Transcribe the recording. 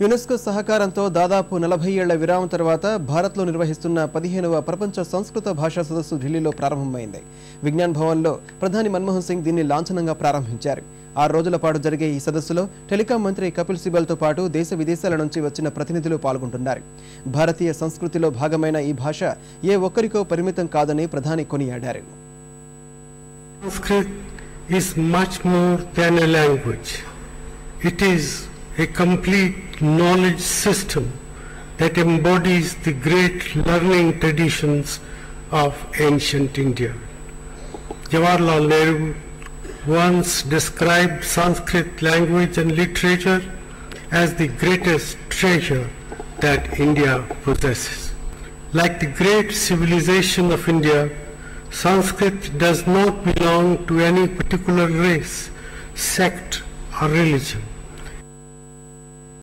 UNESCO సహకారంతో దాదాపు 40 ఏళ్ల విరామం తర్వాత భారత్లో నిర్వహిస్తున్న 15వ ప్రపంచ సంస్కృత భాషా సదస్సు ఢిల్లీలో ప్రారంభమైంది. విజ్ఞాన్ భవన్లో ప్రధాని మన్మోహన్ సింగ్ దీన్ని లాంఛనంగా ప్రారంభించారు. 6 రోజుల పాటు జరిగే ఈ సదస్సులో టెలికాం మంత్రి కపిల్ సిబల్తో పాటు దేశ విదేశాల నుంచి వచ్చిన ప్రతినిధులు పాల్గొంటున్నారు. భారతీయ సంస్కృతిలో భాగమైన ఈ భాష ఏ ఒక్కరికో పరిమితం కాదని ప్రధాని కొనియాడారు. Sanskrit is much more than a language. It is a complete knowledge system that embodies the great learning traditions of ancient India. Jawaharlal Nehru once described Sanskrit language and literature as the greatest treasure that India possesses. Like the great civilization of India, Sanskrit does not belong to any particular race, sect or religion.